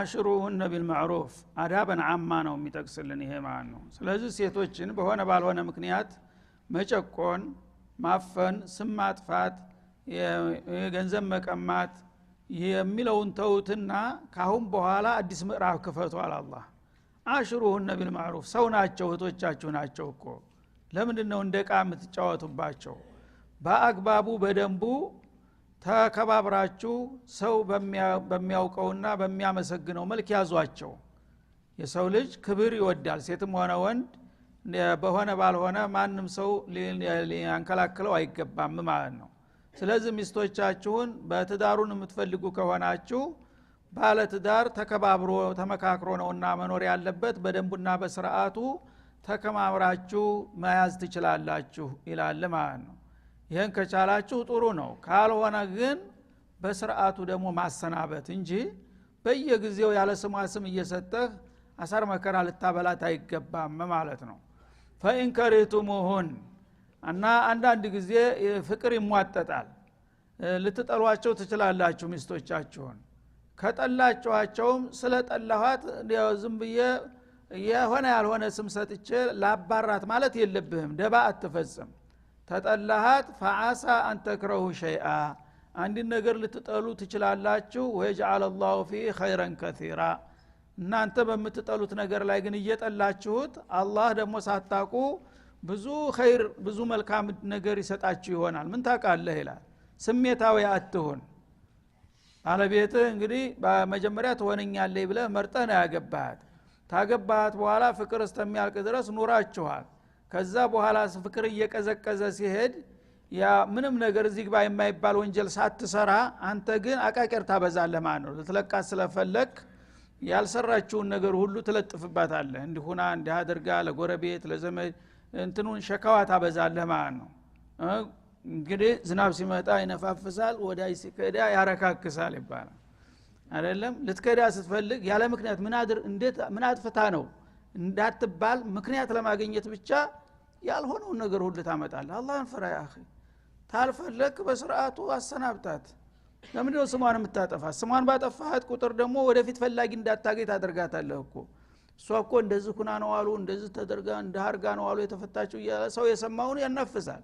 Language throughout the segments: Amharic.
ወአሽሩሁነ ቢልማዕሩፍ አዳበን አማ ነው የሚጠቅስልን ይሄ ማለት ነው። ስለዚህ ሴቶችን በሆነ ባልሆነ ምክንያት መጨቆን፣ ማፈን፣ ስም ማጥፋት፣ የገንዘብ መቀማት የሚለውን ተውትና ካሁን በኋላ አዲስ ምዕራፍ ክፈቱ አለ አላህ። አሽሩሁነ ቢልማዕሩፍ ሰው ናቸው፣ እህቶቻችሁ ናቸው እኮ ለምንድነው እንደቃ የምትጫወቱባቸው? በአግባቡ በደንቡ ተከባብራችሁ ሰው በሚያውቀውና በሚያመሰግነው መልክ ያዟቸው። የሰው ልጅ ክብር ይወዳል፣ ሴትም ሆነ ወንድ በሆነ ባልሆነ ማንም ሰው ሊያንከላክለው አይገባም ማለት ነው። ስለዚህ ሚስቶቻችሁን በትዳሩን የምትፈልጉ ከሆናችሁ ባለ ትዳር ተከባብሮ ተመካክሮ ነውና መኖር ያለበት፣ በደንቡና በስርዓቱ ተከማምራችሁ መያዝ ትችላላችሁ ይላል ማለት ነው። ይሄን ከቻላችሁ ጥሩ ነው። ካልሆነ ግን በስርዓቱ ደግሞ ማሰናበት እንጂ በየጊዜው ያለ ስሟ ስም እየሰጠህ አሳር መከራ ልታበላት አይገባም ማለት ነው። ፈኢን ከሪቱሙሁን እና አንዳንድ ጊዜ ፍቅር ይሟጠጣል። ልትጠሏቸው ትችላላችሁ ሚስቶቻችሁን። ከጠላችኋቸውም ስለጠላኋት ዝም ብዬ የሆነ ያልሆነ ስም ሰጥቼ ላባራት ማለት የለብህም። ደባ አትፈጽም። ተጠላሃት ፈዓሳ አንተክረሁ ሸይአ አንድ ነገር ልትጠሉ ትችላላችሁ። ወይጀዓለ አላሁ ፊ ኸይረን ከሲራ እናንተ በምትጠሉት ነገር ላይ ግን እየጠላችሁት አላህ ደግሞ ሳታቁ ብዙ ኸይር ብዙ መልካም ነገር ይሰጣችሁ ይሆናል። ምን ታውቃለህ ይላል። ስሜታዊ አትሁን። ባለቤትህ እንግዲህ በመጀመሪያ ትሆነኛለህ ብለህ መርጠህ ነው ያገባሃት። ታገባሃት በኋላ ፍቅር እስከሚያልቅ ድረስ ኑራችኋል። ከዛ በኋላ ፍቅር እየቀዘቀዘ ሲሄድ ያ ምንም ነገር እዚህ ግባ የማይባል ወንጀል ሳትሰራ አንተ ግን አቃቀር ታበዛለህ ማለት ነው። ልትለቃት ስለፈለክ ያልሰራችውን ነገር ሁሉ ትለጥፍባታለህ። እንዲሁና እንዲህ አድርጋ ለጎረቤት ለዘመድ እንትኑን ሸካዋ ታበዛለህ ማለት ነው። እንግዲህ ዝናብ ሲመጣ ይነፋፍሳል፣ ወዳይ ሲከዳ ያረካክሳል ይባላል አይደለም። ልትከዳ ስትፈልግ ያለ ምክንያት ምን አጥፍታ ነው እንዳትባል ምክንያት ለማግኘት ብቻ ያልሆነውን ነገር ሁሉ ታመጣለህ። አላህን ፍራ ያ አኺ። ታልፈለክ በስርዓቱ አሰናብታት። ለምንድነው ስሟን የምታጠፋት? ስሟን ባጠፋት ቁጥር ደግሞ ወደፊት ፈላጊ እንዳታገኝ ታደርጋታለህ እኮ። እሷ እኮ እንደዚህ ኩና ነው አሉ፣ እንደዚህ ተደርጋ እንደሃርጋ ነው አሉ የተፈታችው እያለ ሰው የሰማውን ያናፍሳል።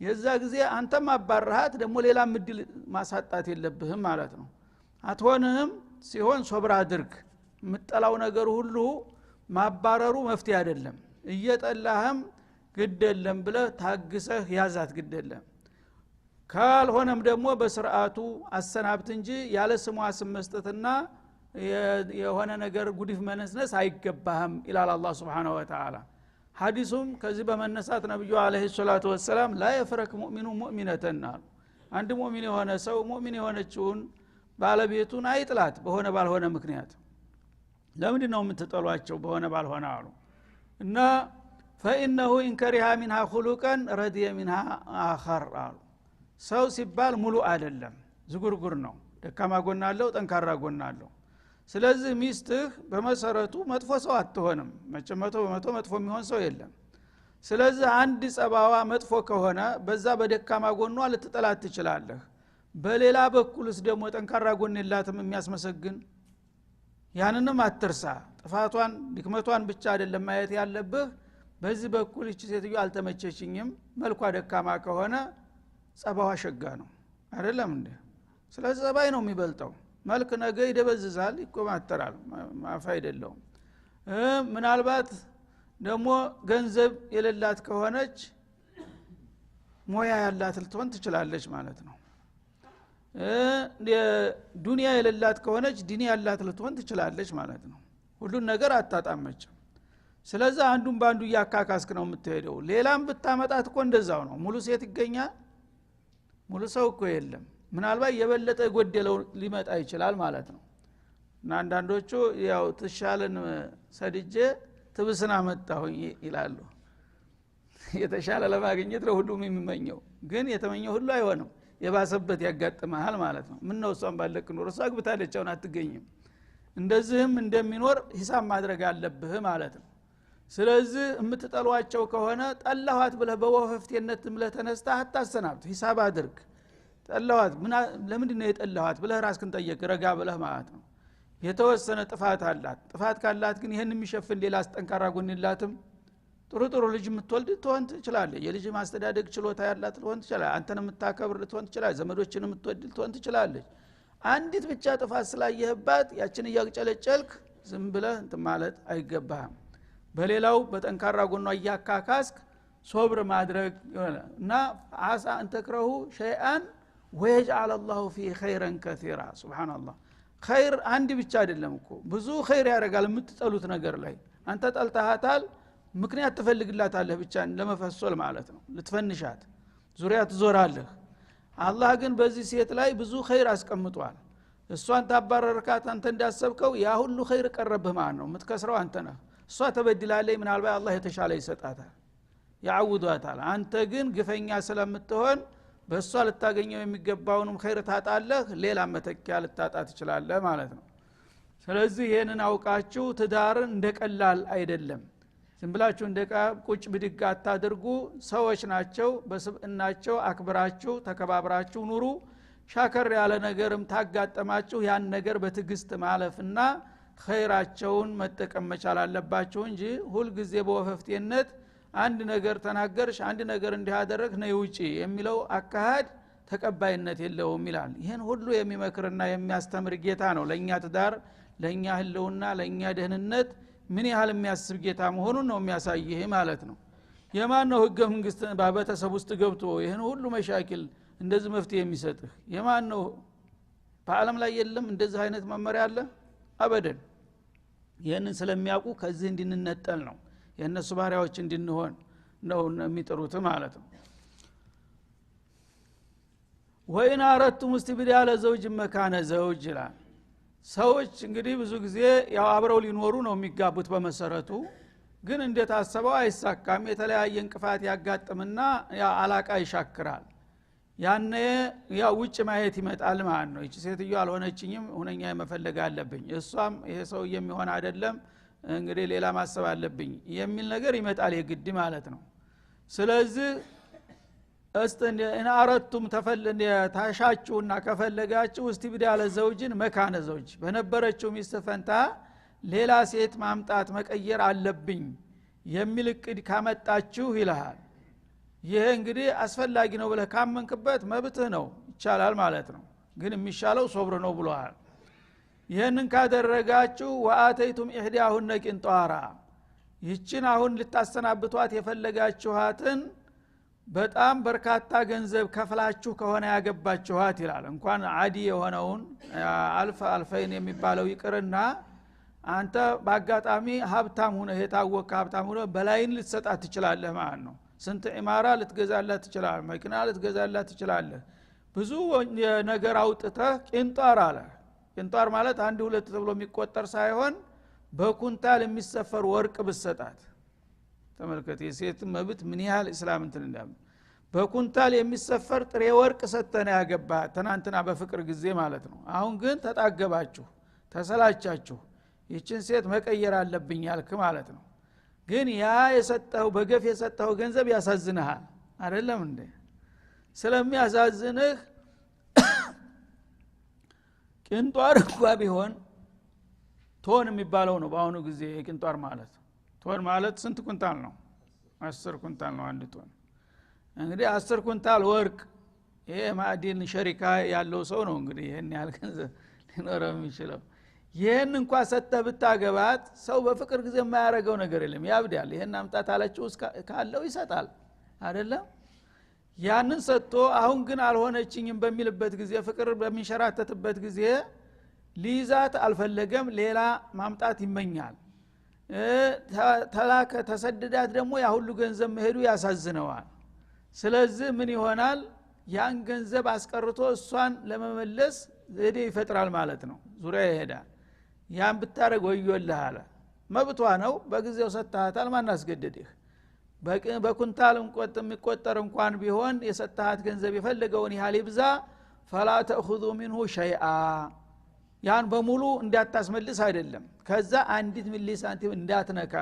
የዛ ጊዜ አንተም አባራሃት ደግሞ ሌላ ምድል ማሳጣት የለብህም ማለት ነው። አትሆንህም ሲሆን ሶብር አድርግ። የምትጠላው ነገር ሁሉ ማባረሩ መፍትሄ አይደለም። እየጠላህም ግደለም ብለህ ታግሰህ ያዛት ግደለም። ካልሆነም ደግሞ በስርዓቱ አሰናብት እንጂ ያለ ስሟ ስም መስጠትና የሆነ ነገር ጉዲፍ መነስነስ አይገባህም ይላል አላህ Subhanahu Wa Ta'ala። ሐዲሱም ከዚህ በመነሳት ነብዩ አለይሂ ሰላቱ ወሰለም ላ የፍረክ ሙእሚኑ ሙእሚነተን አሉ። አንድ ሙእሚን የሆነ ሰው ሙእሚን የሆነችውን ባለቤቱን አይጥላት በሆነ ባልሆነ ምክንያት። ለምንድነው የምትጠሏቸው በሆነ ባልሆነ አሉ እና فإنه إن كره منها خلقا رضي منها آخر አሉ። ሰው ሲባል ሙሉ አይደለም፣ ዝጉርጉር ነው። ደካማ ጎን አለው፣ ጠንካራ ጎን አለው። ስለዚህ ሚስትህ በመሰረቱ መጥፎ ሰው አትሆንም። መጨመቶ መጥፎ የሚሆን ሰው የለም። ስለዚህ አንድ ጸባዋ መጥፎ ከሆነ በዛ በደካማ ጎኗ ልትጠላት ትችላለህ። በሌላ በኩልስ ደግሞ ጠንካራ ጎን የላትም የሚያስመሰግን፣ ያንንም አትርሳ። ጥፋቷን ድክመቷን ብቻ አይደለም ማየት ያለብህ። በዚህ በኩል እቺ ሴትዮ አልተመቸችኝም፣ መልኳ ደካማ ከሆነ ጸባዋ ሸጋ ነው አይደለም እንዴ? ስለዚህ ጸባይ ነው የሚበልጠው። መልክ ነገ ይደበዝዛል፣ ይቆማተራል፣ ማፋ አይደለም። ምናልባት ደግሞ ገንዘብ የሌላት ከሆነች ሞያ ያላት ልትሆን ትችላለች ማለት ነው። ዱንያ የሌላት ከሆነች ዲን ያላት ልትሆን ትችላለች ማለት ነው። ሁሉን ነገር አታጣመችም። ስለዚህ አንዱን ባንዱ ያካካስክ ነው የምትሄደው። ሌላም ብታመጣት እኮ እንደዛው ነው። ሙሉ ሴት ይገኛል? ሙሉ ሰው እኮ የለም። ምናልባት የበለጠ ጎደለው ሊመጣ ይችላል ማለት ነው። እና አንዳንዶቹ ያው ተሻለን ሰድጄ ትብስና መጣሁ ይላሉ። የተሻለ ለማግኘት ለሁሉም የሚመኘው ግን የተመኘው ሁሉ አይሆንም። የባሰበት ያጋጥማል ማለት ነው። ምን ነው እሷን ባለክ ኑር እሷ ግብታለች አሁን አትገኝም። እንደዚህም እንደሚኖር ሂሳብ ማድረግ አለብህ ማለት ነው። ስለዚህ የምትጠሏቸው ከሆነ ጠላኋት ብለህ በወፈፍቴነት ብለህ ተነስተህ አታሰናብት። ሂሳብ አድርግ። ጠላኋት ለምንድን ነው የጠላኋት ብለህ ራስህን ጠይቅ፣ ረጋ ብለህ ማለት ነው። የተወሰነ ጥፋት አላት ጥፋት ካላት ግን ይሄን የሚሸፍን ሌላ አስጠንካራ ጎን የላትም ጥሩ ልጅ የምትወልድ ትሆን ትችላለች የልጅ ማስተዳደግ ችሎታ ያላት ትሆን ትችላለች አንተን የምታከብር ትሆን ትችላለች ዘመዶችን የምትወድ ትሆን ትችላለች አንዲት ብቻ ጥፋት ስላየህባት ያችን ያቅጨለጨልክ ዝም ብለህ እንትን ማለት አይገባህም በሌላው በጠንካራ ጎኗ ያካካስክ ሶብር ማድረግ እና አሳ እንተክረሁ ሸይአን ወይجعل الله فيه خيرا كثيرا ሱብሃንአላህ ኸይር አንድ ብቻ አይደለም እኮ ብዙ ኸይር ያደርጋል የምትጠሉት ነገር ላይ አንተ ጠልተሃታል ምክንያት ትፈልግላታለህ ብቻ ለመፈሶል ማለት ነው ልትፈንሻት ዙሪያ ትዞራለህ አላህ ግን በዚህ ሴት ላይ ብዙ ኸይር አስቀምጧል እሷን ታባረርካት አንተ እንዳሰብከው ያ ሁሉ ኸይር ቀረብህ ማለት ነው የምትከስረው አንተ ነህ እሷ ተበድላለች ምናልባት አላህ የተሻለ ይሰጣታል ያውዷታል አንተ ግን ግፈኛ ስለምትሆን በእሷ ልታገኘው የሚገባውንም ኸይር ታጣለህ ሌላ መተኪያ ልታጣ ትችላለህ ማለት ነው ስለዚህ ይሄንን አውቃችሁ ትዳርን እንደቀላል አይደለም ዝም ብላችሁ እንደቃ ቁጭ ብድግ አታድርጉ ሰዎች ናቸው በስብዕናቸው አክብራችሁ ተከባብራችሁ ኑሩ ሻከር ያለ ነገርም ታጋጠማችሁ ያን ነገር በትግስት ማለፍና ኸይራቸውን መጠቀም መቻል አለባችሁ እንጂ ሁሉ ጊዜ በወፈፍቴነት አንድ ነገር ተናገርሽ አንድ ነገር እንዲያደረግ ነው ውጪ የሚለው አካሃድ ተቀባይነት የለውም ይላል ይሄን ሁሉ የሚመክርና የሚያስተምር ጌታ ነው ለኛ ትዳር ለኛ ህልውና ለኛ ደህንነት ምን ያህል የሚያስብ ጌታ መሆኑን ነው የሚያሳይህ ማለት ነው የማን ነው ህገ መንግስት በቤተሰብ ውስጥ ገብቶ ይሄን ሁሉ መሻኪል እንደዚህ መፍትሄ የሚሰጥህ የማን ነው በአለም ላይ የለም እንደዚህ አይነት መመሪያ አለ አበደን ይሄንን ስለሚያውቁ ከዚህ እንድንነጠል ነው የነሱ ባሪያዎች እንድንሆን ነው የሚጥሩት ማለት ነው ወይን አረቱም استبدال زوج مكان زوج ይላል ሰዎች እንግዲህ ብዙ ጊዜ ያው አብረው ሊኖሩ ነው የሚጋቡት በመሰረቱ ግን እንደታሰበው አይሳካም የተለያየ እንቅፋት ያጋጥምና ያ አላቃ ይሻክራል ያኔ ያው ውጭ ማየት ይመጣል ማለት ነው እቺ ሴትዮ አልሆነችኝም ሁነኛ መፈለግ አለብኝ እሷም ይሄ ሰው የሚሆን አይደለም እንግዲህ ሌላ ማሰብ አለብኝ የሚል ነገር ይመጣል የግድ ማለት ነው ስለዚህ አረቱም ተፈልነ ታሻችሁና ከፈለጋችሁ استبدال ዘውጅን መካነ ዘውጅ በነበረችው ሚስት ፈንታ ሌላ ሴት ማምጣት መቀየር አለብኝ የሚል እቅድ ካመጣችሁ ይልሃል ይሄ እንግዲህ አስፈላጊ ነው ብለህ ካመንክበት መብትህ ነው ይቻላል ማለት ነው ግን የሚሻለው ሶብር ነው ብለዋል ይሄንን ካደረጋችሁ ወአተይቱም ኢህዳሁን ቂንጧራ ይችን አሁን ልታሰናብቷት የፈለጋችኋትን በጣም በርካታ ገንዘብ ከፍላችሁ ከሆነ ያገባችኋት ይላል እንኳን አዲ የሆነውን አልፈይን የሚባለው ይቅርና አንተ በአጋጣሚ ሀብታም ሆነ የታወቀ ሀብታም ሆነ በላይን ልትሰጣት ትችላለህ ማለት ነው ስንት ኢማራ ልትገዛላት ትችላለህ መኪና ልትገዛላት ትችላለህ ብዙ ነገር አውጥተህ ቂንጧር አለ ቂንጧር ማለት አንድ ሁለት ተብሎ የሚቆጠር ሳይሆን በኩንታል የሚሰፈር ወርቅ ብሰጣት ተመልከት የሴት መብት ምን ያህል እስላም እንትን እንዳም በኩንታል የሚሰፈር ጥሬ ወርቅ ሰተና ያገባ ተናንተና በፍቅር ጊዜ ማለት ነው አሁን ግን ተጣገባችሁ ተሰላቻችሁ ይችን ሴት መቀየር አለብኝ ያልክ ማለት ነው ግን ያ የሰጠው በገፍ የሰጠው ገንዘብ ያሳዝንሃል አይደለም እንዴ ስለሚያሳዝንህ ቂንጧር እንኳን ቢሆን ቶን የሚባለው ነው በአሁኑ ጊዜ ቂንጧር ማለት ቶን ማለት ስንት ኩንታል ነው 10 ኩንታል ነው አንድ ቶን እንግዲህ 10 ኩንታል ወርቅ ይሄ ማዕድን ሸሪካ ያለው ሰው ነው እንግዲህ ይሄን ያህል ገንዘብ ሊኖረው የሚችለው ይሄን እንኳን ሰጥተህ ብታገባት ሰው በፍቅር ጊዜ የማያረገው ነገር የለም ያብዳል ይሄን አምጣት አለችው ካለው ይሰጣል አይደለም ያንን ሰጥቶ አሁን ግን አልሆነችኝም በሚልበት ጊዜ ፍቅር በሚንሸራተትበት ጊዜ ሊዛት አልፈለገም ሌላ ማምጣት ይመኛል ተላከ ተሰደዳት ደግሞ ያ ሁሉ ገንዘብ መሄዱ ያሳዝነዋል ስለዚህ ምን ይሆናል ያን ገንዘብ አስቀርቶ እሷን ለመመለስ ዘዴ ይፈጥራል ማለት ነው ዙሪያ ይሄዳል ያን ብታረግ ወዮልህ አለ መብቷ ነው በጊዜው ሰጣታል ማን አስገደደህ በኩንታል የሚቆጠር እንኳን ቢሆን የሰጣት ገንዘብ የፈለገውን ያህል ይብዛ فلا تاخذوا منه شيئا ያን በሙሉ እንዳታስመልስ አይደለም ከዛ አንዲት ሚሊ ሳንቲም እንዳትነካ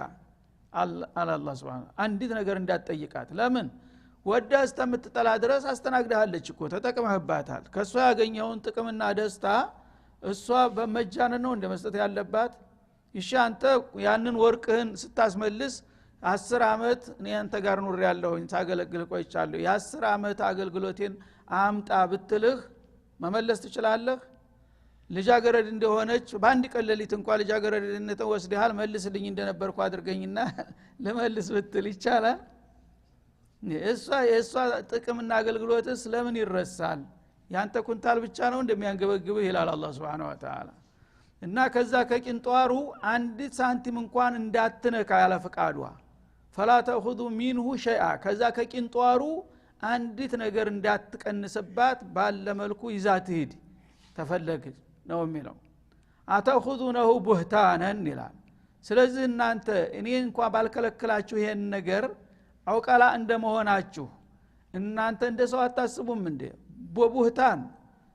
አላህ Subhanahu አንዲት ነገር እንዳትጠይቃት ለምን ወዳስ ተምትጠላ ድረስ አስተናግደሃለች እኮ ተጠቅመህባታል ከሷ ያገኘውን ጥቅምና ደስታ እሷ በመጃነን ነው እንደመስጠት ያለባት እሺ አንተ ያንን ወርቅህን ስታስመልስ 10 አመት እኔ አንተ ጋር ኑር ያለሁኝ ታገለግል ቆይቻለሁ የ10 አመት አገልግሎቴን አምጣ ብትልህ መመለስ ትችላለህ ልጃገረድ እንደሆነች ባንድ ቀለሊት እንኳን ልጃገረድነት ወስደሃል መልስልኝ እንደነበርኩ አድርገኝና ለመልስ ብትል ይቻላል የእሷ ጥቅምና አገልግሎትስ ለምን ይረሳል ያንተ ኩንታል ብቻ ነው እንደሚያንገበግብህ ይላል አላህ Subhanahu Wa Ta'ala እና ከዛ ከቂንጧሩ አንድ ሳንቲም እንኳን እንዳትነካ ያለ ፈቃዷ فلا تاخذوا منه شيئا ከዛ ከቂንጧሩ አንዲት ነገር እንዳትቀንስባት ባለ መልኩ ይዛት ሄድ ተፈለግ ነው የሚለው አታخذونه بهتانا ይላል ስለዚህ እናንተ እኔ እንኳን ባልከለክላችሁ ይሄን ነገር አውቃላ እንደመሆናችሁ እናንተ እንደሰው አታስቡም እንዴ በቡህታን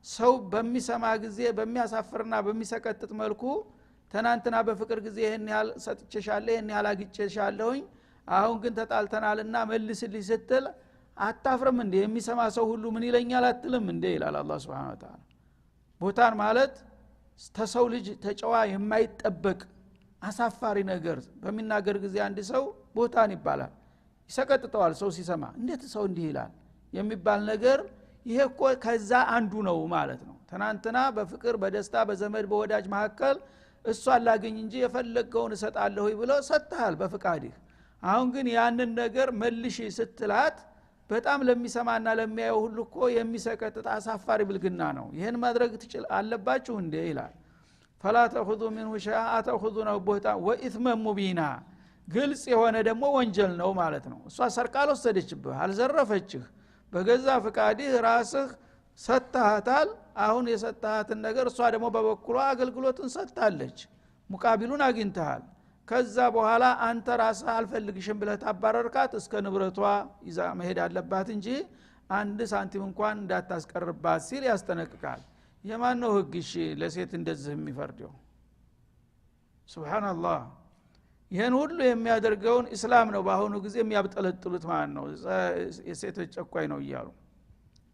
ሰው በሚሰማ ጊዜ በሚያሳፍርና በሚሰቀጥጥ መልኩ ተናንተና በፍቅር ጊዜ ይሄን ያህል ሰጥቼሻለሁ ይሄን ያህል አግጬሻለሁኝ አሁን ግን ተጣልተናልና መልስልኝ ስትል አታፍርም እንዴ የሚሰማ ሰው ሁሉ ምን ይለኛል አትልም እንዴ ይላል አላህ Subhanahu Wa Ta'ala ቡህታን ማለት ተሰው ልጅ ተጨዋ የማይጠበቅ አሳፋሪ ነገር በሚናገር ጊዜ አንድ ሰው ቡህታን ይባላል ይሰቀጥጠዋል ሰው ሲሰማ እንዴት ሰው እንዲህ ይላል የሚባል ነገር ይሄ እኮ ከዛ አንዱ ነው ማለት ነው ተናንተና በፍቅር በደስታ በዘመድ በወዳጅ መካከል እሷ አላገኝ እንጂ የፈለገውን እሰጣለሁ ብሎ ሰጥተሃል በፍቃድህ አሁን ግን ያንን ነገር መልሽ ስትላት በጣም ለሚሰማና ለሚያየው ሁሉ እኮ የሚሰቀጥጥ አሳፋሪ ብልግና ነው ይሄን ማድረግ ትችል አለባችሁ እንዴ ይላል فلا تاخذوا منه شيئا اتاخذونه بهتانا واثما مبينا ግልጽ የሆነ ደግሞ ወንጀል ነው ማለት ነው እሷ ሰርቃል ወሰደችብህ አልዘረፈችህ በገዛ ፍቃድህ ራስህ ሰጣሃታል አሁን የሰጣሃትን ነገር እሷ ደግሞ በበኩሏ አገልግሎትን ሰጣለች ሙቃቢሉን አግኝተሃል ከዛ በኋላ አንተ ራስህ አልፈልግሽም ብለህ ታባረርካት እስከ ንብረቷ ይዛ መሄድ አለባት እንጂ አንድ ሳንቲም እንኳን እንዳታስቀርባት ሲል ያስጠነቅቃል የማን ነው ህግሽ ለሴት እንደዚህ የሚፈርደው ሱብሃንአላህ ይሄን ሁሉ የሚያደርገውን እስላም ነው በአሁኑ ጊዜ የሚያብጠለጥሉት ማለት ነው የሴቶች ጨቋይ ነው ይያሉ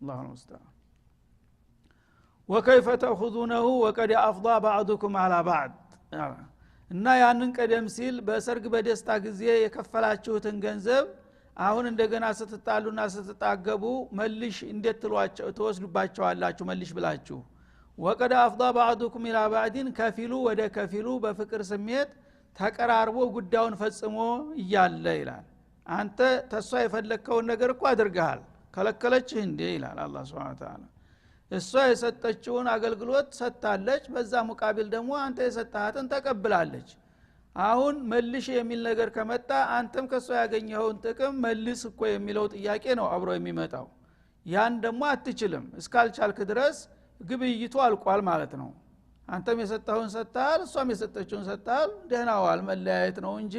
አላሁ ሙስተዓን وكيف تاخذونه وقد افضى بعضكم على بعض እና ያንን ቀደም ሲል በሰርግ በደስታ ጊዜ የከፈላችሁትን ገንዘብ አሁን እንደገና ስትጣሉና ስትጣገቡ መልሽ እንደትሏቸው ተወስዱባቸዋላችሁ መልሽ ብላችሁ وقد افضى بعضكم الى بعض ከፊሉ ወደ ከፊሉ በፍቅር ስሜት ተቀራርቦ ጉዳዩን ፈጽሞ ይያለ ይላል አንተ ተሷ የፈለከውን ነገር እኮ አድርገሃል ከለከለችህ እንዴ ይላል አላህ Subhanahu Wa Ta'ala እሷ የሰጠችውን አገልግሎት ሰጣለች በዛ ሙቃቢል ደግሞ አንተ የሰጣሃትን ተቀብላለች አሁን መልሽ የሚል ነገር ከመጣ አንተም ከሷ ያገኘኸውን ጥቅም መልስ እኮ የሚለው ጥያቄ ነው አብሮ የሚመጣው ያን ደግሞ አትችልም እስካልቻልክ ድረስ ግብይቱ አልቋል ማለት ነው አንተም የሰጠውን ሰጣል እሷም የሰጠችውን ሰጣል ደህናዋል መለያየት ነው እንጂ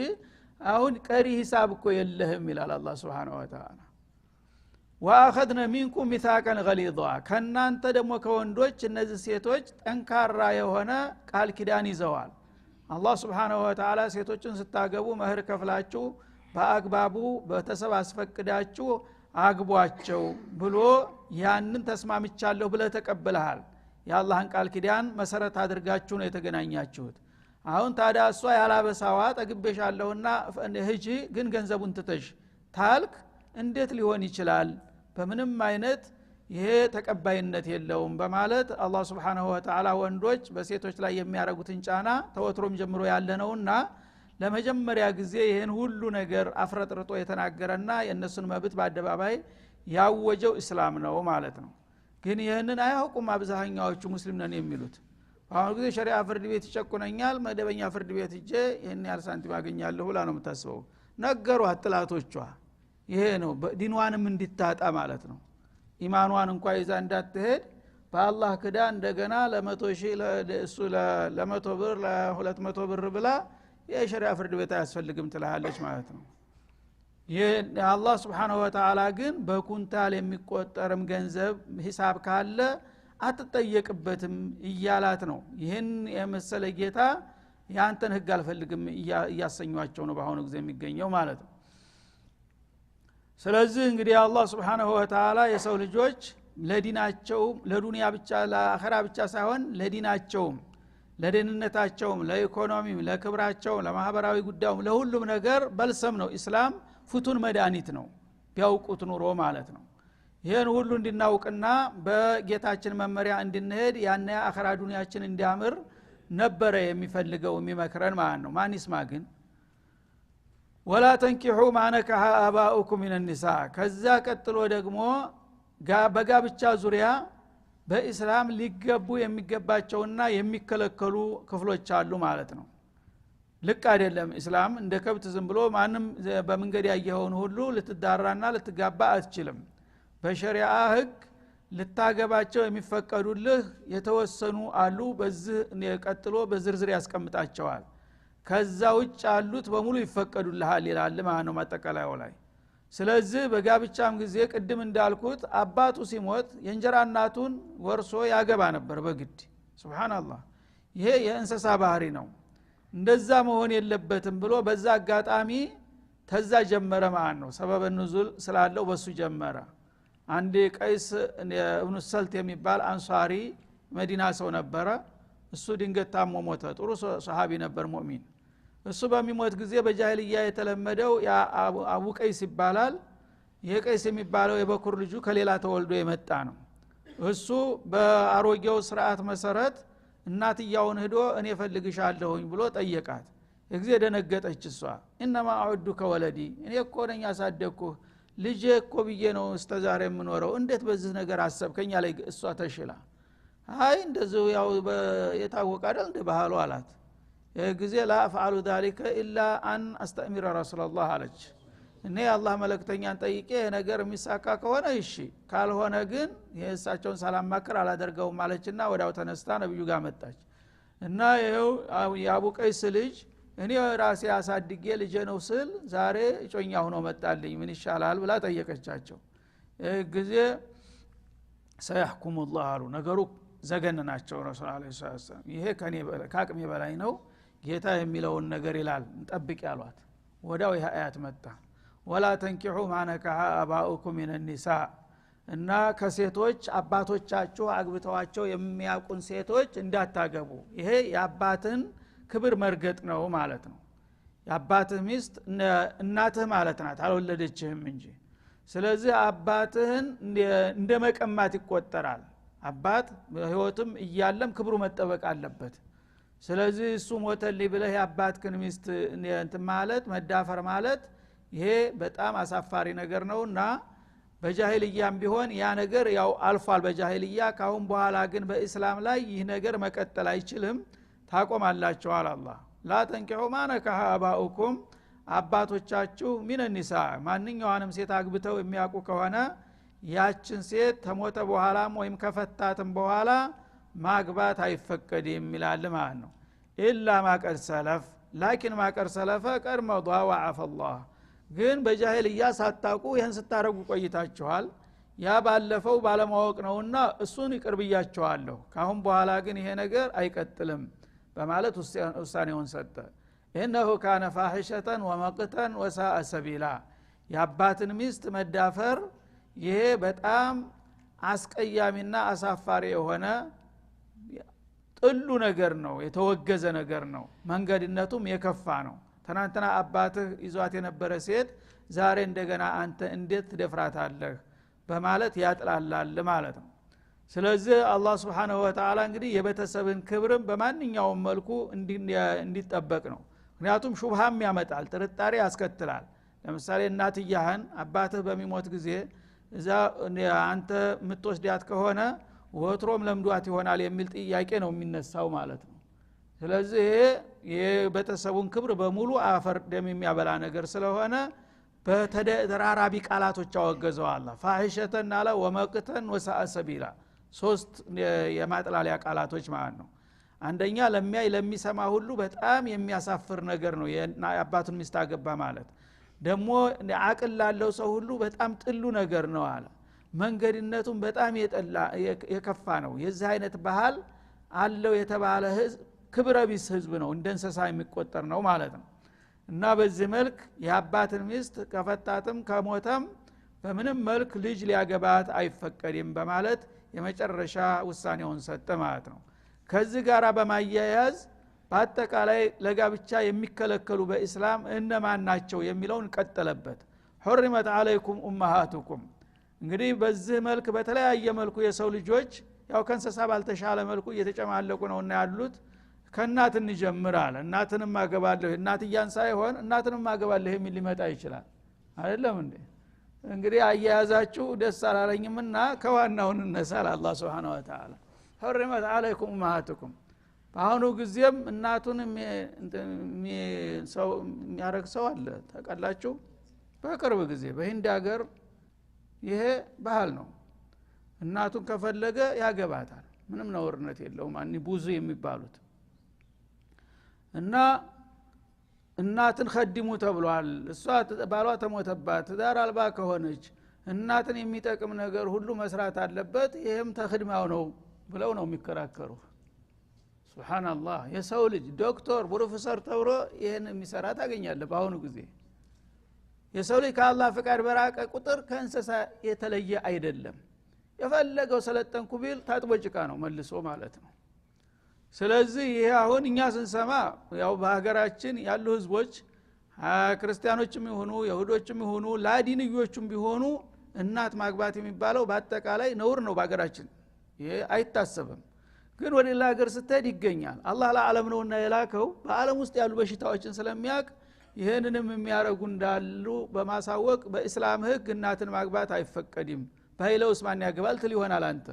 አሁን ቀሪ ሂሳብ እኮ የለህም ይላል አላህ Subhanahu Wa Ta'ala واخذنا منكم ميثاقا غليظا ከናንተ ደግሞ ከወንዶች እነዚህ ሴቶች ጠንካራ የሆነ ቃል ኪዳን ይዘዋል አላህ Subhanahu Wa Ta'ala ሴቶችን ስታገቡ መህር ከፍላችሁ በአግባቡ በተሰብ አስፈቅዳችሁ አግቧቸው ብሎ ያንን ተስማምቻለሁ ብለ ተቀበለሃል የአላህን ቃል ኪዳን መሰረት አድርጋችሁ ነው የተገናኛችሁት አሁን ታዲያ እሷ ያላበሳዋ ጠግቤሻለሁና ሂጂ ግን ገንዘቡን ትተሽ ታልክ እንዴት ሊሆን ይችላል በምንም አይነት ይሄ ተቀባይነት የለውም በማለት አላህ Subhanahu Wa Ta'ala ወንዶች በሴቶች ላይ የሚያረጉትን ጫና ተወትሮም ጀምሮ ያለ ነውና ለመጀመሪያ ጊዜ ይሄን ሁሉ ነገር አፍረጥርጦ የተናገረና የነሱን መብት በአደባባይ ያወጀው እስላም ነው ማለት ነው ግን ይሄንን አያውቁም አብዛኛዎቹ ሙስሊም ነን የሚሉት አሁን ጊዜ ሸሪዓ ፍርድ ቤት ይጨቁነኛል መደበኛ ፍርድ ቤት እጄ ይሄን ያህል ሳንቲም አገኛለሁ ብላ ነው የምታስበው ነገሩ አጥላቶቿ ይሄ ነው ዲንዋንም እንድታጣ ማለት ነው ኢማኗን እንኳን ይዛ እንዳትሄድ በአላህ ክዳ እንደገና ለ100 ሺህ ለእሱ ለ100 ብር ለ200 ብር ብላ የሸሪዓ ፍርድ ቤት አያስፈልግም ትላለች ማለት ነው የአላህ Subhanahu Wa Ta'ala ግን በኩንታል የሚቆጠርም ገንዘብ ሂሳብ ካለ አትጠየቅበትም እያላት ነው ይሄን የመሰለ ጌታ ያንተን ህግ አልፈልግም እያሰኛቸው ነው በአሁኑ ጊዜ የሚገኘው ማለት ነው ስለዚህ እንግዲህ አላህ Subhanahu Wa Ta'ala የሰው ልጆች ለዲናቸው ለዱንያ ብቻ ለአኺራ ብቻ ሳይሆን ለዲናቸው ለደህንነታቸው ለኢኮኖሚም ለክብራቸው ለማህበራዊ ጉዳዩም ለሁሉም ነገር በልሰም ነው እስላም ፍቱን መድኃኒት ነው ቢያውቁት ኑሮ ማለት ነው ይሄን ሁሉ እንድናውቅና በጌታችን መመሪያ እንድንሄድ ያና አኺራ ዱንያችን እንዲያምር ነበረ የሚፈልገው የሚመክረን ማለት ነው ማን ይስማ ግን ወላ ተንኪሑ ማነከሃ አባኡኩም ሚን النساء ከዛ ቀጥሎ ደግሞ በጋብቻ ዙሪያ በእስላም ሊገቡ የሚገባቸውና የሚከለከሉ ክፍሎች አሉ ማለት ነው ልክ አይደለም እስላም እንደ ከብት ዝም ብሎ ማንም በመንገድ ያየውን ሁሉ ልትዳራና ልትጋባ አትችልም በሸሪዓ ህግ ልታገባቸው የሚፈቀዱልህ የተወሰኑ አሉ በዚህ ቀጥሎ በዝርዝር ያስቀምጣቸዋል ከዛ ውጭ አሉት በሙሉ ይፈቀዱልሃል ይላል ማለት ነው ማጠቃለያው ላይ ስለዚህ በጋብቻም ጊዜ ቅድም እንዳልኩት አባቱ ሲሞት የእንጀራ እናቱን ወርሶ ያገባ ነበር በግድ ሱብሃንአላህ ይሄ የእንስሳ ባህሪ ነው እንደዛ መሆን የለበትም ብሎ በዛ አጋጣሚ ተዛ ጀመረ ማለት ነው ሰበበ ንዙል ስላለው በሱ ጀመረ አንድ ቀይስ ኢብኑ ሰልት የሚባል አንሷሪ መዲና ሰው ነበረ እሱ ድንገት ታሞ ሞተ ጥሩ ሱሐቢ ነበር ሙእሚን እሱ በሚሞት ጊዜ በጃሂልያ የተለመደው ያ አቡ ቀይስ ይባላል ይሄ ቀይስ የሚባለው የበኩር ልጁ ከሌላ ተወልዶ የመጣ ነው እሱ በአሮጌው ስርዓት መሰረት እናትያውን ሄዶ እኔ ፈልግሻለሁኝ ብሎ ጠየቃት እግዚእ ደነገጠች እሷ انما اعدك ولدي እኔ እኮ ነኝ ያሳደግኩህ ልጄ እኮ ብዬ ነው እስተዛሬ የምኖረው እንዴት በዚህ ነገር አሰብከኝ ላይ እሷ ተሽላ አይ እንደዚህ ያው የታወቀ አይደል እንደ ባህሉ አላት የጊዜ لا افعل ذلك الا ان استأمر رسول الله አለች እኔ አላህ መልእክተኛን ጠይቄ ነገር የሚሳካ ከሆነ እሺ ካልሆነ ግን የእሳቸውን ሰላም ማከር አላደርገውም ማለችና ወዳው ተነስታ ነብዩ ጋር መጣች እና ይሄው የአቡ ቀይስ ልጅ እኔ ራሴ አሳድጌ ልጄ ነው ስል ዛሬ እጮኛ ሆኖ መጣልኝ ምን ይሻላል ብላ ጠየቀቻቸው ጊዜ ሰይحكم الله አሉ ነገሩ ዘገነናቸው ረሱል አለይሂ ሰላም ይሄ ከኔ ካቅሜ በላይ ነው ጌታ የሚለውን ነገር ይላል እንጠብቅ ያሏት ወዳው ይሄ አያት መጣ ወላ ተንኪሑ ማነከሃ አባኡኩም ሚን النساء እና ከሴቶች አባቶቻችሁ አግብተዋቸው የሚያቁን ሴቶች እንዳታገቡ ይሄ የአባትን ክብር መርገጥ ነው ማለት ነው የአባትህ ሚስት እናትህ ማለት ናት አልወለደችህም እንጂ ስለዚህ አባትህን እንደመቀማት ይቆጠራል አባት በህይወትም እያለም ክብሩ መጠበቅ አለበት ስለዚህ እሱ ሞተልኝ ብለህ የአባትህን ሚስት እንትን ማለት መዳፈር ማለት ይሄ በጣም አሳፋሪ ነገር ነውና በጃሂልያም ቢሆን ያ ነገር ያው አልፏል በጃሂልያ ካሁን በኋላ ግን በእስላም ላይ ይህ ነገር መቀጠል አይችልም ታቆማላችሁ አላህ ላ ተንኪሑ ማነከሃ አባኡኩም አባቶቻችሁ ሚን النساء ማንኛውንም ሴት አግብተው የሚያውቁ ከሆነ ያችን ሴት ተሞተ በኋላም ወይም ከፈታትም በኋላ ማግባት አይፈቀድም ይላል ማለት ነው ኢላ ማቀር ሰለፍ ላኪን ማቀር ሰለፈ ቀር መضى وعف الله ግን በጃሂልያ ሳታቁ ይሄን ስታረጉ ቆይታችኋል ያ ባለፈው ባለማወቅ ነውና እሱን ይቅርብያችኋለሁ ካሁን በኋላ ግን ይሄ ነገር አይቀጥልም በማለት ውሳኔውን ሰጠ انه كان فاحشة ومقتا وساء سبيلا የአባትን ሚስት መዳፈር ይሄ በጣም አስቀያሚና አሳፋሪ የሆነ ጥሉ ነገር ነው የተወገዘ ነገር ነው መንገድነቱም የከፋ ነው ትናንትና አባትህ ይዟት የነበረ ሴት ዛሬ እንደገና አንተ እንዴት ትደፍራታለህ በማለት ያጥላላል ማለት ነው ስለዚህ አላህ Subhanahu Wa Ta'ala እንግዲህ የቤተሰብን ክብርም በማንኛውም መልኩ እንዲጠበቅ ነው ምክንያቱም ሹብሃም ያመጣል ጥርጣሬ ያስከትላል ለምሳሌ እናትያህን አባትህ በሚሞት ጊዜ እዛ አንተ ምትወስዳት ከሆነ ወትሮም ለምዷት ይሆናል የሚል ጥያቄ ነው የሚነሳው ማለት ነው ስለዚህ የቤተሰቡን ክብር በሙሉ አፈር ደም የሚያበላ ነገር ስለሆነ በተደራራቢ ቃላቶች አወገዘው አላህ ፋሂሸተን አለ ወመቅተን ወሰአ ሰቢላ ሶስት የማጥላሊያ ቃላቶች ማለት ነው አንደኛ ለሚያይ ለሚሰማ ሁሉ በጣም የሚያሳፍር ነገር ነው የአባቱን ሚስት አገባ ማለት ደግሞ አቅል ላለው ሰው ሁሉ በጣም ጥሉ ነገር ነው አለ መንገድነቱም በጣም የከፋ ነው የዚህ አይነት ባህል አለው የተባለ ህዝብ ክብረ ቢስ ህዝብ ነው እንደ እንስሳ የሚቆጠር ነው ማለት ነው እና በዚህ መልክ የአባትን ሚስት ከፈታትም ከሞተም በምንም መልክ ልጅ ሊያገባት አይፈቀድም በማለት የመጨረሻ ውሳኔውን ሰጠ ማለት ነው። ከዚህ ጋር በማያያዝ በአጠቃላይ ለጋብቻ የሚከለከሉ በእስላም እነማን ናቸው የሚለውን ቀጠለበት። حرمت عليكم امهاتكم እንግዲህ በዚህ መልክ በተለያየ መልኩ የሰው ልጆች ያው ከእንስሳ ባልተሻለ መልኩ እየተጨማለቁ ነውና ያሉት ከእናት እንጀምራለን። እናትንም ማገባለሁ እናትያን ሳይሆን እናትንም ማገባለሁ የሚል ሊመጣ ይችላል አይደለም እንዴ? እንግዲህ አያያዛችሁ ደስ አላለኝምና ከዋናው እንነሳል አላህ Subhanahu Wa Ta'ala حرمت عليكم امهاتكم በአሁኑ ጊዜም እናቱን የሚያረግ ሰው አለ ታውቃላችሁ። በቅርብ ጊዜ በህንድ ሀገር ይሄ ባህል ነው። እናቱን ከፈለገ ያገባታል ምንም ነውርነት የለውም። አኒ ቡዙ የሚባሉት እና እናትን ኸዲሙ ተብሏል። እሷ ባሏ ተሞተባት ትዳር አልባ ከሆነች እናትን የሚጠቅም ነገር ሁሉ መስራት አለበት ይሄም ተخدማው ነው ብለው ነው የሚከራከሩ። ሱብሃንአላህ የሰው ልጅ ዶክተር ፕሮፌሰር ተብሎ ይሄን የሚሰራ ታገኛለህ። በአሁኑ ጊዜ የሰው ልጅ ከአላህ ፍቃድ በራቀ ቁጥር ከእንስሳ የተለየ አይደለም። የፈለገው ሰለጠንኩ ቢል ታጥቦ ጭቃ ነው መልሶ ማለት ነው። ስለዚህ ይሄ አሁን እኛ ስንሰማ ያው በሀገራችን ያሉ ህዝቦች ክርስቲያኖችም ይሁኑ ይሁዶችም ይሁኑ ላዲንዮችም ቢሆኑ እናት ማግባት የሚባለው በአጠቃላይ ነውር ነው በሀገራችን። ይሄ አይታሰብም። ግን ወደ ሌላ ሀገር ስትሄድ ይገኛል። አላህ ለዓለም ነውና የላከው በዓለም ውስጥ ያሉ በሽታዎችን ስለሚያውቅ ይሄንንም የሚያረጉ እንዳሉ በማሳወቅ በእስላም ህግ እናትን ማግባት አይፈቀድም። ባይለውስ ማን ያገባል ትል ይሆናል አንተ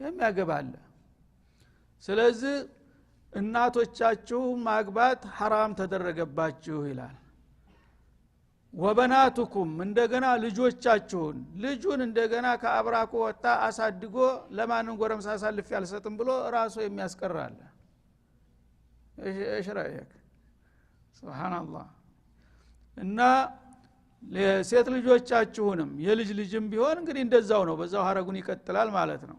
የሚያገባለ። ስለዚህ እናቶቻችሁ ማግባት حرام ተደረገባችሁ ይላል። ወበናቱኩም እንደገና ልጆቻችሁን ልጁን እንደገና ከአብራኩ ወጣ አሳድጎ ለማንም ጎረምሳ አሳልፍ ያልሰጥም ብሎ ራሱ የሚያስቀራል። እሺ ራይክ ሱብሃንአላህ። እና ለሴት ልጆቻችሁንም የልጅ ልጅም ቢሆን እንግዲህ እንደዛው ነው በዛው ሐረጉን ይቀጥላል ማለት ነው።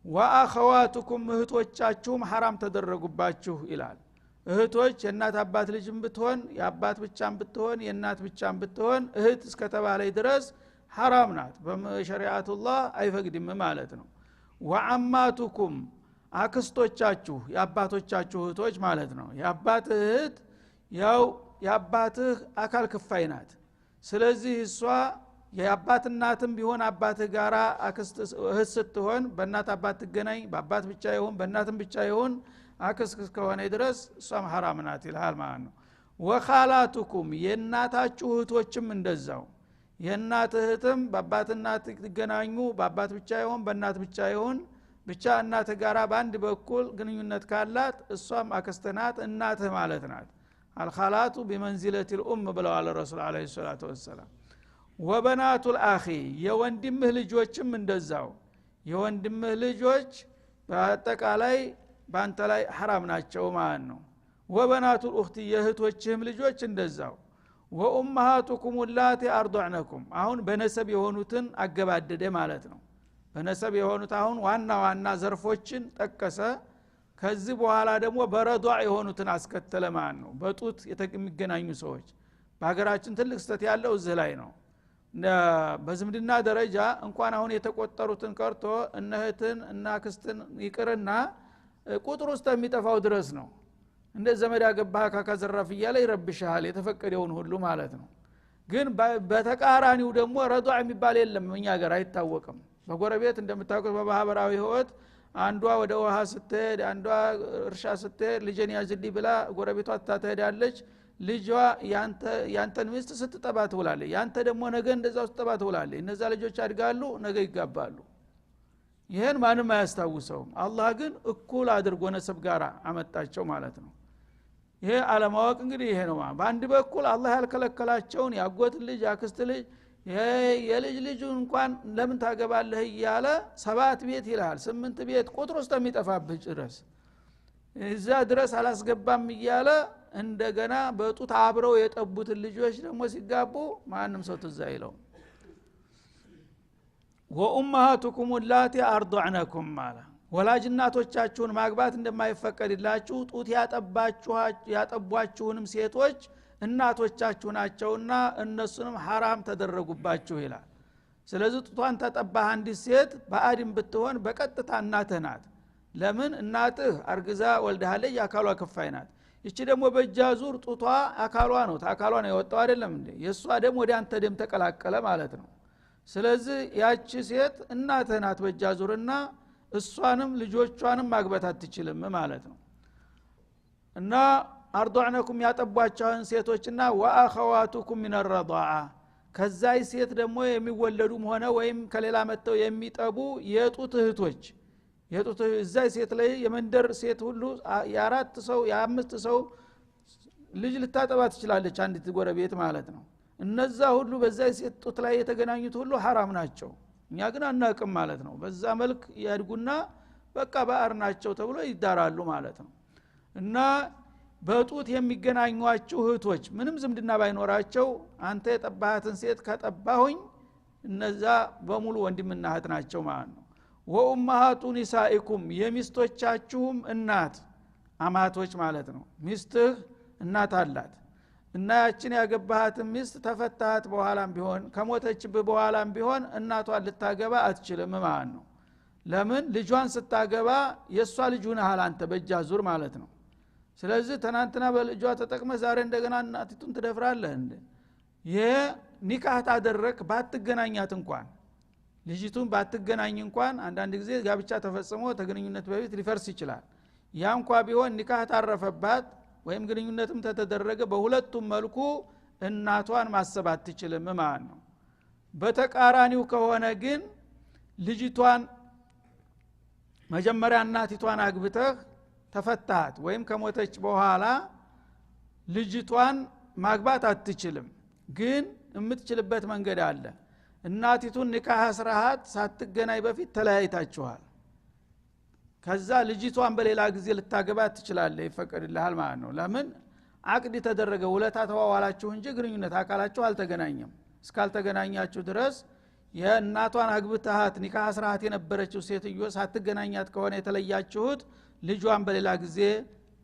ወአኸዋቱኩም እህቶቻችሁም حرام ተደረጉባችሁ ይላል። እህቶች የእናት አባት ልጅም ብትሆን የአባት ብቻም ብትሆን የእናት ብቻም ብትሆን እህት እስከተባለይ ድረስ حرام ናት በሸሪዓቱላህ አይፈቅድም ማለት ነው። ወአማቱኩም አክስቶቻችሁ የአባቶቻችሁ እህቶች ማለት ነው። የአባት እህት ያው የአባትህ አካል ክፋይ ናት። ስለዚህ እሷ የአባት እናትም ቢሆን አባትህ ጋራ አክስት እህት ስትሆን በእናት አባት ትገናኝ በአባት ብቻ ይሁን በእናትም ብቻ ይሁን አክስት ከሆነ ድረስ እሷም حرام ናት ይላል ማለት ነው። ወኻላቱኩም የእናታችሁ እህቶችም እንደዛው የእናት እህትም በአባት እናት ትገናኙ በአባት ብቻ ይሁን በእናት ብቻ ይሁን ብቻ እናት ጋራ በአንድ በኩል ግንኙነት ካላት እሷም አክስት ናት እናትህ ማለት ናት። الخالات بمنزله الام ብለዋል ረሱል አለይሂ ሰላቱ ወሰለም። ወበናቱ الአኺ የወንድምህ ልጆችም እንደዛው የወንድምህ ልጆች በአጠቃላይ ባንተ ላይ حرام ናቸው ማለት ነው። ወበናቱ الأخت የእህቶችህም ልጆች እንደዛው። ወኡማሃቱኩም اللاتی አርضعنكم አሁን በነሰብ የሆኑትን አገባደደ ማለት ነው። በነሰብ የሆኑት አሁን ዋና ዋና ዘርፎችን ጠቀሰ። ከዚህ በኋላ ደግሞ በረዷዕ የሆኑትን አስከተለ ማለት ነው። በጡት የሚገናኙ ሰዎች በሀገራችን ትልቅ ስተት ያለው እዚህ ላይ ነው። በዝምድና ደረጃ እንኳን አሁን የተቆጠሩትን ቀርቶ እነህትን እና ክስትን ይቅርና ቁጥር ውስጥ የሚጠፋው ድረስ ነው። እንደ ዘመድ ያገባህ ካከዘራፍ እያለ ይረብሻል የተፈቀደውን ሁሉ ማለት ነው። ግን በተቃራኒው ደግሞ ረዷዕ የሚባል የለም እኛ ሀገር አይታወቅም። በጎረቤት እንደምታውቁት በማህበራዊ ህይወት አንዷ ወደ ውሃ ስትሄድ አንዷ እርሻ ስትሄድ ልጅን ያዝልኝ ብላ ጎረቤቷ ታተዳለች። ልጇ ያንተን ሚስት ስትጠባ ትውላለች። ያንተ ደግሞ ነገ እንደዛው ስትጠባ ትውላለች። እነዛ ልጆች አድጋሉ ነገ ይጋባሉ። ይሄን ማንም አያስታውሰውም። አላህ ግን እኩል አድርጎ ነሰብ ጋር አመጣቸው ማለት ነው። ይሄ አለማወቅ እንግዲህ ይሄ ነው። በአንድ በኩል አላህ ያልከለከላቸውን ያጎት ልጅ ያክስት ልጅ የልጅ ልጅ እንኳን ለምን ታገባለህ እያለ 7 ቤት ይላል 8 ቤት ቁጥር ውስጥ የሚጠፋብህ ድረስ እዛ ድረስ አላስገባም እያለ እንደገና በጡት አብረው የጠቡትን ልጆች ደግሞ ሲጋቡ ማንም ሰው ትዝ አይለው። ወኡማሃቱኩም اللاتی አርضعنكم ማለት ወላጅ እናቶቻችሁን ማግባት እንደማይፈቀድላችሁ ጡት ያጠቧችሁንም ሴቶች እናቶቻችሁ ናቸውና እነሱንም حرام ተደረጉባችሁ ይላል። ስለዚህ ጡቷን ተጠባህ አንዲት ሴት ባዕድም ብትሆን በቀጥታ እናትህ ናት ለምን እናትህ አርግዛ ወልዳለች አካሏ ከፋይ ናት እቺ ደግሞ በእጃዙር ጡቷ አካሏ ነው ታካሏ ነው የወጣው አይደለም እንዴ የሷ ደም ወደ አንተ ደም ተቀላቀለ ማለት ነው ስለዚህ ያቺ ሴት እናትህ ናት በእጃዙርና እሷንም ልጆቿንም ማግባት አትችልም ማለት ነው እና አርضعنكم ያጠቧቸውን ሴቶችና ወአخواتكم من الرضاعه ከዛይ ሴት ደግሞ የሚወለዱም ሆነ ወይም ከሌላ መተው የሚጠቡ የጡት እህቶች የጡት እዛይ ሴት ላይ የመንደር ሴት ሁሉ የአራት ሰው የአምስት ሰው ልጅ ልታጠባ ትችላለች አንዲት ጎረቤት ማለት ነው እነዛ ሁሉ በዛይ ሴት ጡት ላይ የተገናኙት ሁሉ حرام ናቸው እኛ ግን አናቅም ማለት ነው በዛ መልክ ያድጉና በቃ ባዕር ናቸው ተብሎ ይዳራሉ ማለት ነው እና በጡት የሚገናኙአችሁ እህቶች ምንም ዝምድና ባይኖራቸው አንተ የጠባሃትን ሴት ከጠባሁኝ እነዛ በሙሉ ወንድምና እህት ናቸው ማለት ነው ወኡማሃቱ ኒሳኢኩም የሚስቶቻችሁም እናት አማቶች ማለት ነው ሚስትህ እናት አላት እና ያችን ያገባሃትን ሚስት ተፈታሃት በኋላም ቢሆን ከሞተችብህ በኋላም ቢሆን እናቷን ልታገባ አትችልም ማለት ነው ለምን ልጇን ስታገባ የሷ ልጅ ሆነሃል አንተ በእጃዙር ማለት ነው ስለዚህ ተናንተና በልጇ ተጠቅመ ዛሬ እንደገና እናቲቱን ትደፍራለህ እንዴ የኒካህ ታደረክ ባትገናኛት እንኳን ልጅቱን ባትገናኝ እንኳን አንዳንድ ጊዜ ጋብቻ ተፈጽሞ ተገናኙነት በፊት ሊፈርስ ይችላል ያ እንኳን ቢሆን ኒካህ ታረፈባት ወይም ግንኙነትም ተደረገ በሁለቱም መልኩ እናቷን ማሰብ አትችልም ማለት ነው በተቃራኒው ከሆነ ግን ልጅቷን መጀመሪያ እናቲቷን አግብተህ ተፈታሃት ወይም ከሞተች በኋላ ልጅቷን ማግባት አትችልም ግን የምትችልበት መንገድ አለ እናቲቱን ኒካህ አስራሃት ሳትገናኝ በፊት ተለያይታችኋል ከዛ ልጅቷን በሌላ ጊዜ ልታገባት ትችላለህ ይፈቀድልሃል ማለት ነው ለምን አቅድ ተደረገ ውለታ ተዋዋላችሁ እንጂ ግንኙነት አካላችሁ አልተገናኘም እስካልተገናኛችሁ ድረስ የእናቷን አግብተሃት ኒካህ አስራሃት የነበረችው ሴትዮ ሳትገናኛት ከሆነ የተለያችሁት ልጇን በሌላ ጊዜ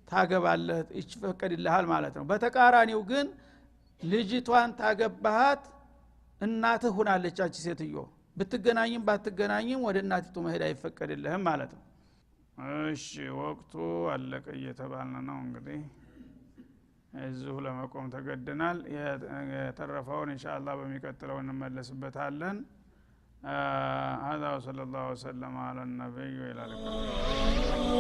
ታገባለህ ይፈቀድልሃል ማለት ነው በተቃራኒው ግን ልጅቷን ታገባሃት እናትህ ሆናለች አቺ ሴትዮ ብትገናኝም ባትገናኝም ወደ እናቲቱ መሄድ አይፈቀድልህም ማለት ነው እሺ ወቅቱ አለቀ እየተባልን ነው እንግዲህ እዚሁ ለመቆም ተገደናል የተረፈውን ኢንሻአላህ በሚቀጥለው እንመለስበታለን هذا وصلى الله وسلم على النبي وعلى اله وصحبه